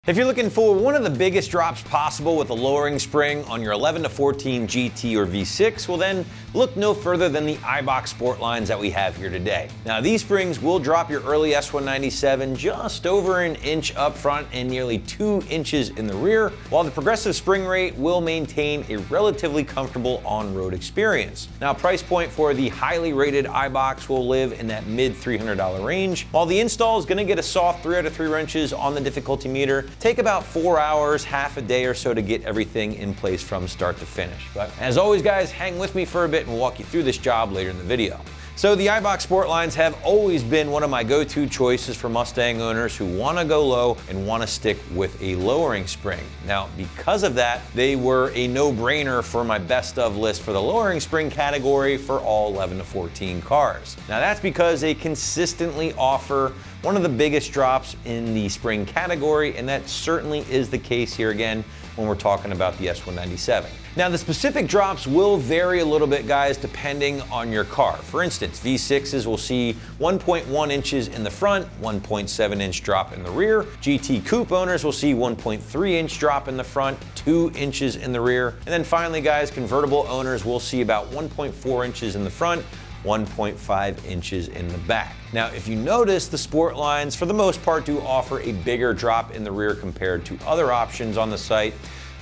If you're looking for one of the biggest drops possible with a lowering spring on your 11 to 14 GT or V6, well then look no further than the Eibach Sport lines that we have here today. Now these springs will drop your early S197 just over an inch up front and nearly 2 inches in the rear, while the progressive spring rate will maintain a relatively comfortable on-road experience. Now price point for the highly rated Eibachs will live in that mid $300 range, while the install is going to get a soft 3 out of 3 wrenches on the difficulty meter. Take about 4 hours, half a day or so to get everything in place from start to finish. But as always guys, hang with me for a bit and we'll walk you through this job later in the video. So the Eibach Sport lines have always been one of my go-to choices for Mustang owners who want to go low and want to stick with a lowering spring. Now because of that, they were a no-brainer for my best of list for the lowering spring category for all 11 to 14 cars. Now that's because they consistently offer one of the biggest drops in the spring category, and that certainly is the case here again when we're talking about the S197. Now the specific drops will vary a little bit guys depending on your car. For instance, V6s will see 1.1 inches in the front, 1.7 inch drop in the rear. GT Coupe owners will see 1.3 inch drop in the front, 2 inches in the rear. And then finally guys, convertible owners will see about 1.4 inches in the front, 1.5 inches in the back. Now, if you notice, the Sport lines, for the most part, do offer a bigger drop in the rear compared to other options on the site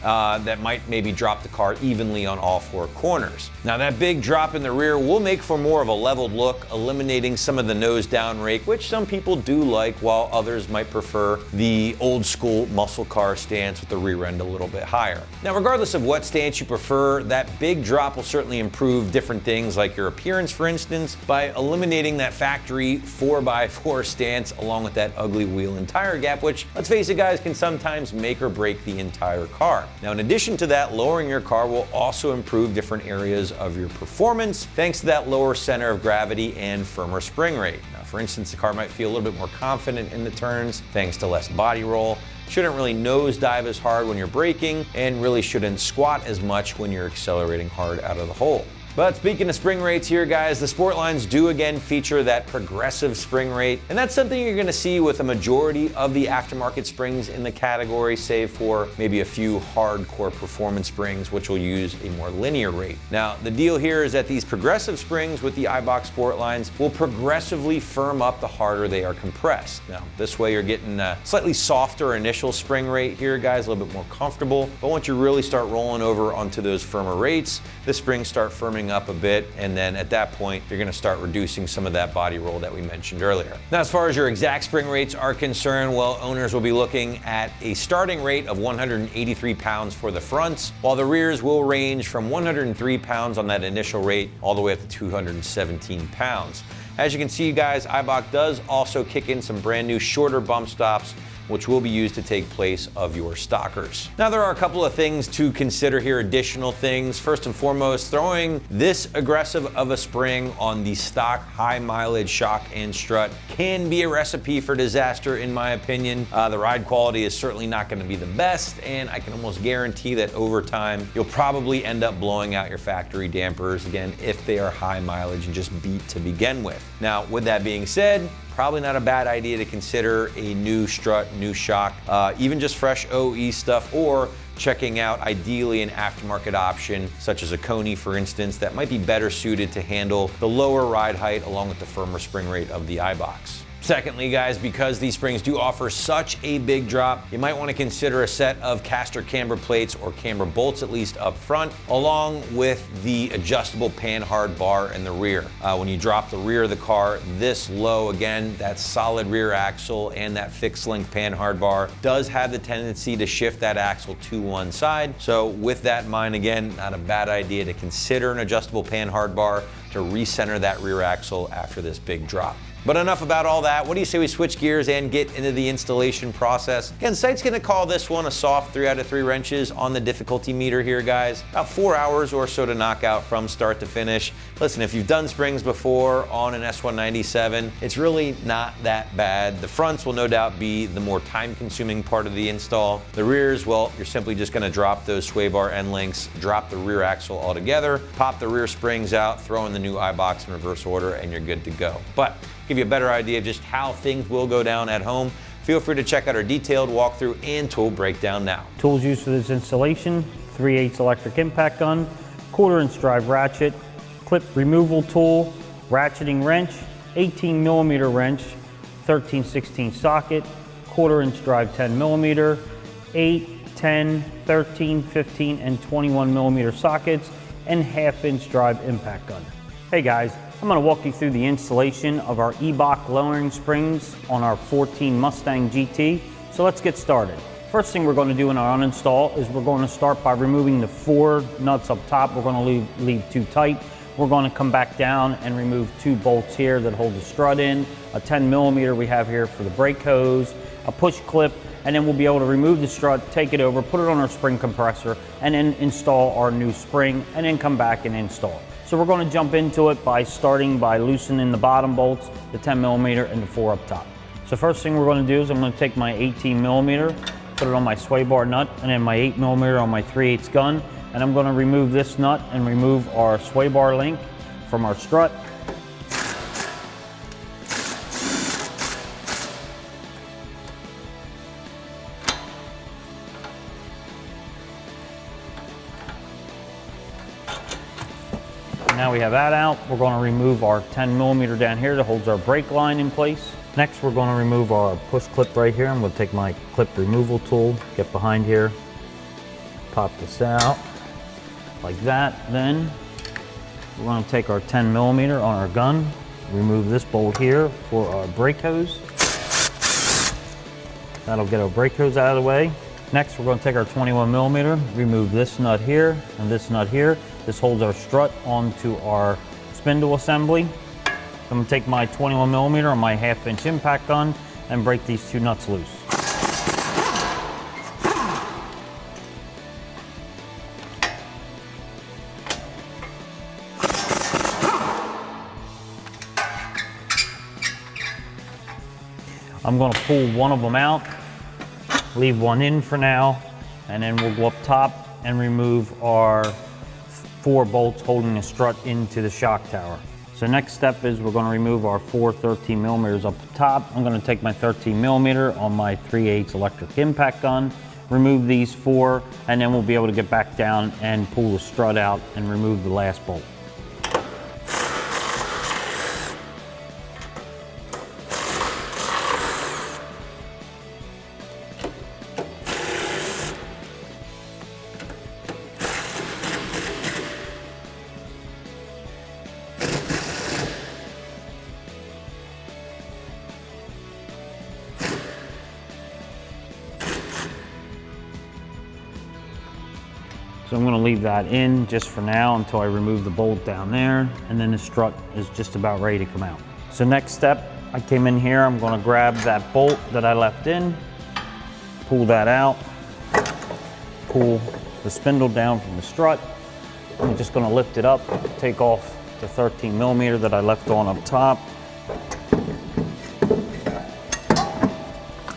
that might maybe drop the car evenly on all 4 corners. Now that big drop in the rear will make for more of a leveled look, eliminating some of the nose down rake, which some people do like, while others might prefer the old school muscle car stance with the rear end a little bit higher. Now regardless of what stance you prefer, that big drop will certainly improve different things like your appearance, for instance, by eliminating that factory 4x4 stance along with that ugly wheel and tire gap, which, let's face it guys, can sometimes make or break the entire car. Now in addition to that, lowering your car will also improve different areas of your performance thanks to that lower center of gravity and firmer spring rate. Now for instance, the car might feel a little bit more confident in the turns thanks to less body roll, shouldn't really nosedive as hard when you're braking, and really shouldn't squat as much when you're accelerating hard out of the hole. But speaking of spring rates here guys, the Sport lines do again feature that progressive spring rate, and that's something you're gonna see with a majority of the aftermarket springs in the category, save for maybe a few hardcore performance springs which will use a more linear rate. Now the deal here is that these progressive springs with the Eibach Sport lines will progressively firm up the harder they are compressed. Now this way you're getting a slightly softer initial spring rate here guys, a little bit more comfortable, but once you really start rolling over onto those firmer rates, the springs start firming up a bit, and then at that point you're going to start reducing some of that body roll that we mentioned earlier. Now as far as your exact spring rates are concerned, well, owners will be looking at a starting rate of 183 pounds for the fronts, while the rears will range from 103 pounds on that initial rate all the way up to 217 pounds. As you can see guys, Eibach does also kick in some brand new shorter bump stops which will be used to take place of your stockers. Now there are a couple of things to consider here, additional things. First and foremost, throwing this aggressive of a spring on the stock high mileage shock and strut can be a recipe for disaster in my opinion. The ride quality is certainly not going to be the best, and I can almost guarantee that over time you'll probably end up blowing out your factory dampers again if they are high mileage and just beat to begin with. Now with that being said, probably not a bad idea to consider a new strut, new shock, even just fresh OE stuff, or checking out ideally an aftermarket option such as a Koni for instance that might be better suited to handle the lower ride height along with the firmer spring rate of the Eibachs. Secondly guys, because these springs do offer such a big drop, you might want to consider a set of caster camber plates or camber bolts at least up front, along with the adjustable panhard bar in the rear. When you drop the rear of the car this low, again, that solid rear axle and that fixed length panhard bar does have the tendency to shift that axle to one side. So with that in mind, again, not a bad idea to consider an adjustable panhard bar to recenter that rear axle after this big drop. But enough about all that. What do you say we switch gears and get into the installation process? Again, site's gonna call this one a soft 3 out of 3 wrenches on the difficulty meter here, guys. About 4 hours or so to knock out from start to finish. Listen, if you've done springs before on an S197, it's really not that bad. The fronts will no doubt be the more time-consuming part of the install. The rears, well, you're simply just gonna drop those sway bar end links, drop the rear axle altogether, pop the rear springs out, throw in the new Eibachs in reverse order, and you're good to go. But give you a better idea of just how things will go down at home, Feel free to check out our detailed walkthrough and tool breakdown now. Tools used for this installation: 3/8 electric impact gun, 1/4-inch drive ratchet, clip removal tool, ratcheting wrench, 18mm wrench, 13/16 socket, 1/4-inch drive 10mm, 8, 10, 13, 15, and 21mm sockets, and 1/2-inch drive impact gun. Hey guys, I'm going to walk you through the installation of our Eibach lowering springs on our 14 Mustang GT. So let's get started. First thing we're going to do in our uninstall is we're going to start by removing the 4 nuts up top. We're going to leave 2 tight. We're going to come back down and remove 2 bolts here that hold the strut in, a 10mm we have here for the brake hose, a push clip, and then we'll be able to remove the strut, take it over, put it on our spring compressor, and then install our new spring, and then come back and install. So we're going to jump into it by starting by loosening the bottom bolts, the 10mm and the 4 up top. So first thing we're going to do is I'm going to take my 18mm, put it on my sway bar nut, and then my 8mm on my 3/8 gun, and I'm going to remove this nut and remove our sway bar link from our strut. Now we have that out, we're going to remove our 10mm down here that holds our brake line in place. Next, we're going to remove our push clip right here. I'm going to take my clip removal tool, get behind here, pop this out like that. Then we're going to take our 10mm on our gun, remove this bolt here for our brake hose. That'll get our brake hose out of the way. Next, we're going to take our 21mm, remove this nut here and this nut here. This holds our strut onto our spindle assembly. I'm going to take my 21mm on my 1/2-inch impact gun and break these 2 nuts loose. I'm going to pull one of them out, leave one in for now, and then we'll go up top and remove our 4 bolts holding the strut into the shock tower. So next step is we're going to remove our 4 13mm up the top. I'm going to take my 13mm on my 3/8 electric impact gun, remove these 4, and then we'll be able to get back down and pull the strut out and remove the last bolt. So I'm going to leave that in just for now until I remove the bolt down there, and then the strut is just about ready to come out. So next step, I came in here, I'm going to grab that bolt that I left in, pull that out, pull the spindle down from the strut. I'm just going to lift it up, take off the 13mm that I left on up top,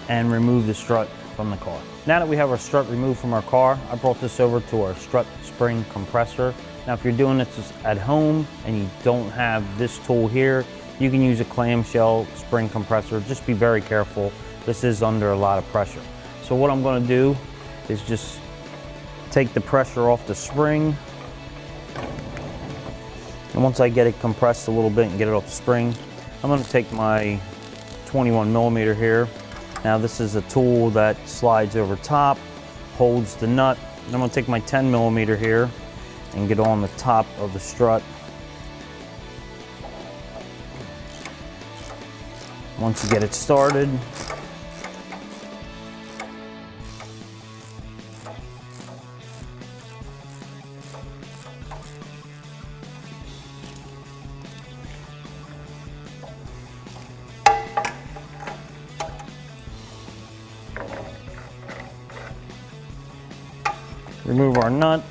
and remove the strut from the car. Now that we have our strut removed from our car, I brought this over to our strut spring compressor. Now if you're doing this at home and you don't have this tool here, you can use a clamshell spring compressor. Just be very careful. This is under a lot of pressure. So what I'm going to do is just take the pressure off the spring. And once I get it compressed a little bit and get it off the spring, I'm going to take my 21mm here. Now this is a tool that slides over top, holds the nut. And I'm going to take my 10mm here and get on the top of the strut. Once you get it started, remove our nut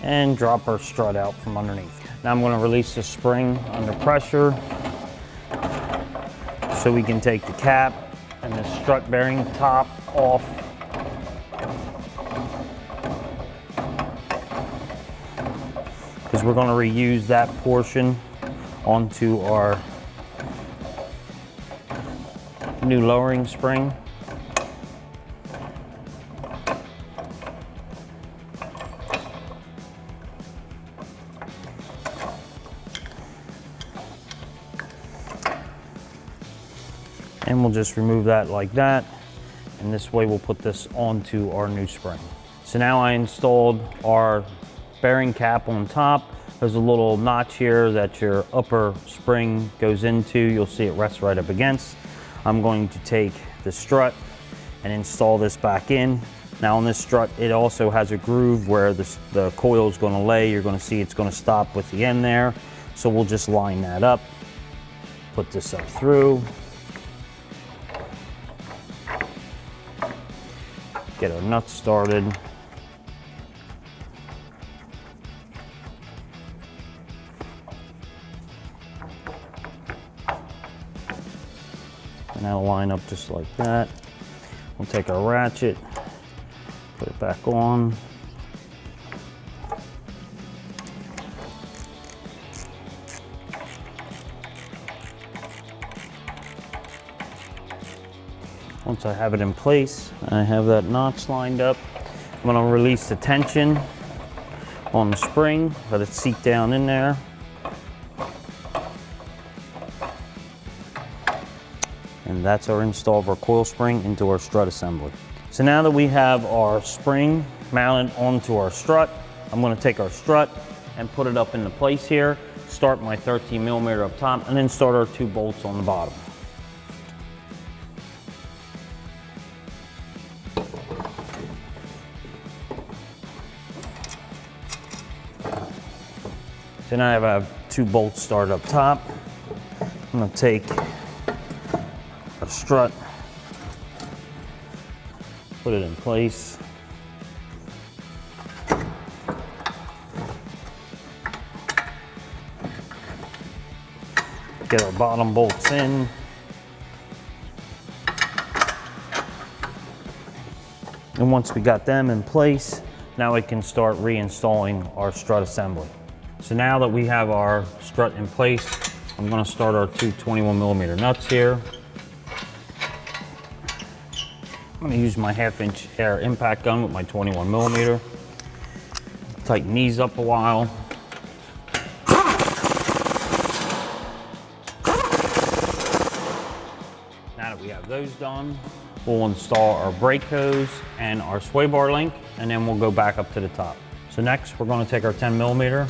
and drop our strut out from underneath. Now I'm going to release the spring under pressure so we can take the cap and the strut bearing top off. Because we're going to reuse that portion onto our new lowering spring. And we'll just remove that like that. And this way we'll put this onto our new spring. So now I installed our bearing cap on top. There's a little notch here that your upper spring goes into. You'll see it rests right up against. I'm going to take the strut and install this back in. Now on this strut, it also has a groove where the coil is going to lay. You're going to see it's going to stop with the end there. So we'll just line that up, put this up through. Get our nuts started. And that'll line up just like that. We'll take our ratchet, put it back on. Once I have it in place, I have that notch lined up. I'm gonna release the tension on the spring, let it seat down in there. And that's our install of our coil spring into our strut assembly. So now that we have our spring mounted onto our strut, I'm gonna take our strut and put it up into place here, start my 13mm up top, and then start our 2 bolts on the bottom. So now I have 2 bolts started up top. I'm gonna take a strut, put it in place. Get our bottom bolts in. And once we got them in place, now we can start reinstalling our strut assembly. So now that we have our strut in place, I'm gonna start our 2 21mm nuts here. I'm gonna use my 1/2" air impact gun with my 21mm. Tighten these up a while. Now that we have those done, we'll install our brake hose and our sway bar link, and then we'll go back up to the top. So next, we're gonna take our 10mm,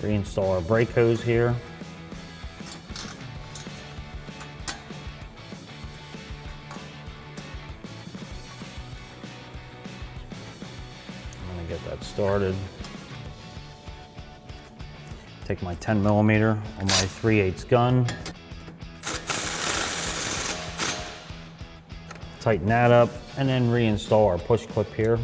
reinstall our brake hose here. I'm gonna get that started. Take my 10mm on my 3/8 gun. Tighten that up and then reinstall our push clip here.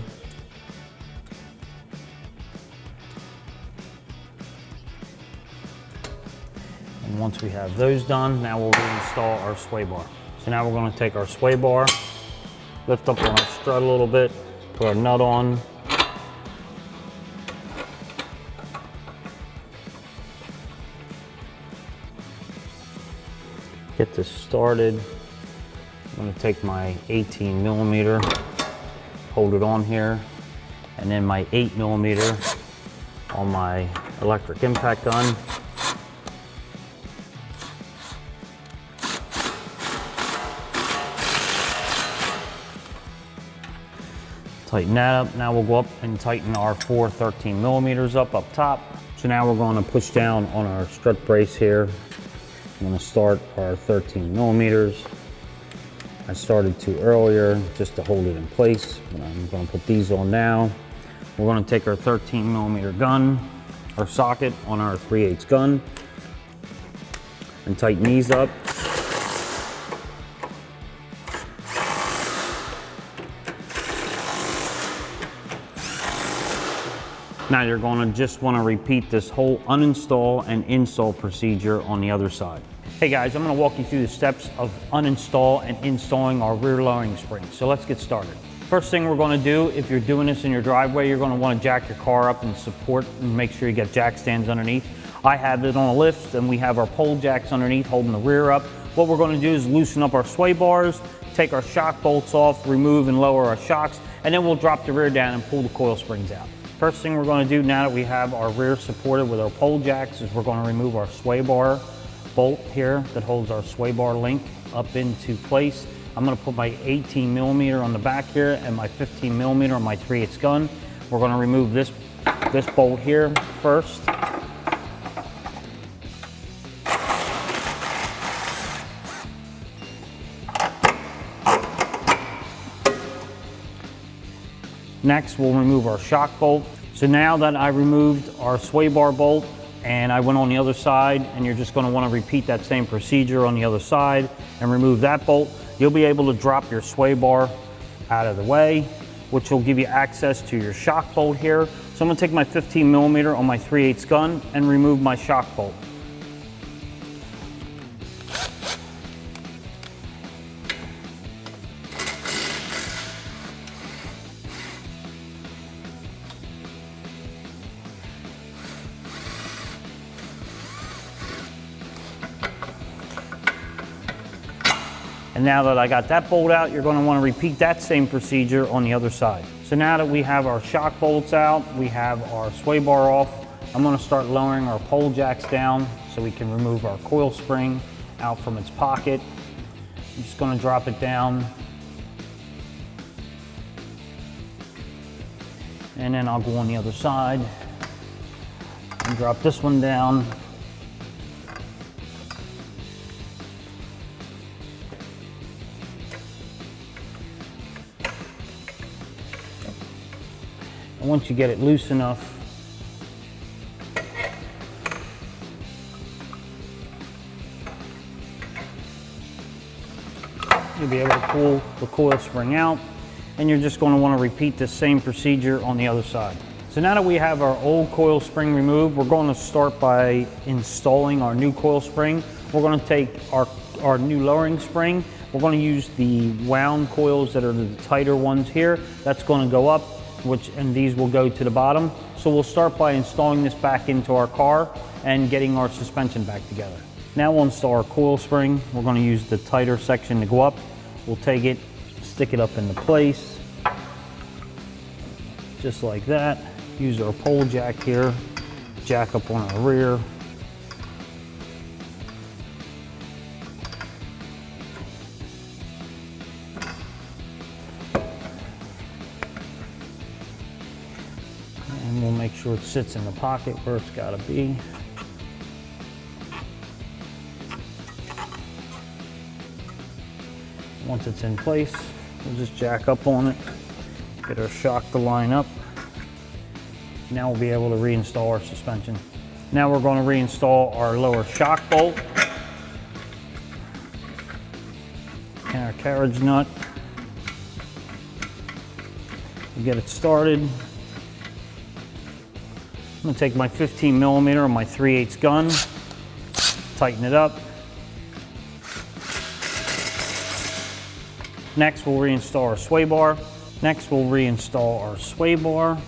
And once we have those done, now we'll reinstall our sway bar. So now we're going to take our sway bar, lift up on our strut a little bit, put our nut on. Get this started. I'm going to take my 18mm, hold it on here, and then my 8mm on my electric impact gun. Tighten that up. Now we'll go up and tighten our 4 13mm up top. So now we're going to push down on our strut brace here. I'm going to start our 13mm. I started too earlier just to hold it in place, but I'm going to put these on now. We're going to take our 13mm gun, our socket on our 3/8 gun, and tighten these up. Now you're going to just want to repeat this whole uninstall and install procedure on the other side. Hey guys, I'm going to walk you through the steps of uninstall and installing our rear lowering spring. So let's get started. First thing we're going to do, if you're doing this in your driveway, you're going to want to jack your car up and support and make sure you get jack stands underneath. I have it on a lift and we have our pole jacks underneath holding the rear up. what we're going to do is loosen up our sway bars, take our shock bolts off, remove and lower our shocks, and then we'll drop the rear down and pull the coil springs out. First thing we're going to do now that we have our rear supported with our pole jacks is we're going to remove our sway bar bolt here that holds our sway bar link up into place. I'm going to put my 18 millimeter on the back here and my 15 millimeter on my 3/8 gun. We're going to remove this bolt here first. Next, we'll remove our shock bolt. So now that I removed our sway bar bolt and I went on the other side, and you're just going to want to repeat that same procedure on the other side and remove that bolt, you'll be able to drop your sway bar out of the way, which will give you access to your shock bolt here. So I'm going to take my 15 millimeter on my 3/8 gun and remove my shock bolt. And now that I got that bolt out, you're going to want to repeat that same procedure on the other side. So now that we have our shock bolts out, we have our sway bar off, I'm going to start lowering our pole jacks down so we can remove our coil spring out from its pocket. I'm just going to drop it down. And then I'll go on the other side and drop this one down. Once you get it loose enough, you'll be able to pull the coil spring out, and you're just going to want to repeat the same procedure on the other side. So now that we have our old coil spring removed, we're going to start by installing our new coil spring. We're going to take our new lowering spring. We're going to use the wound coils that are the tighter ones here. That's going to go up, and these will go to the bottom. So we'll start by installing this back into our car and getting our suspension back together. Now we'll install our coil spring. We're going to use the tighter section to go up. We'll take it, stick it up into place, just like that. Use our pole jack here, jack up on our rear. And we'll make sure it sits in the pocket where it's got to be. Once it's in place, we'll just jack up on it, get our shock to line up. Now we'll be able to reinstall our suspension. Now we're going to reinstall our lower shock bolt and our carriage nut. We'll get it started. I'm going to take my 15 millimeter on my 3/8 gun, tighten it up. Next, we'll reinstall our sway bar. Next, we'll reinstall our sway bar.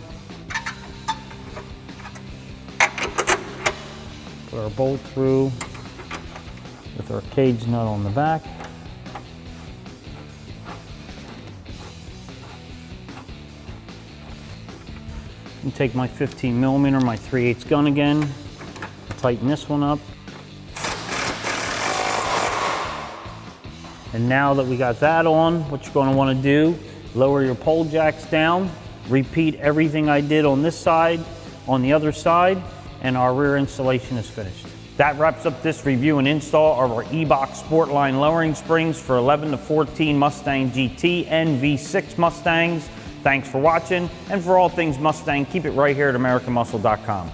Put our bolt through with our cage nut on the back. And take my 15 millimeter, my 3/8 gun again, tighten this one up. And now that we got that on, what you're going to want to do, lower your pole jacks down, repeat everything I did on this side, on the other side, and our rear installation is finished. That wraps up this review and install of our E-Box Sportline lowering springs for 11 to 14 Mustang GT and V6 Mustangs. Thanks for watching, and for all things Mustang, keep it right here at AmericanMuscle.com.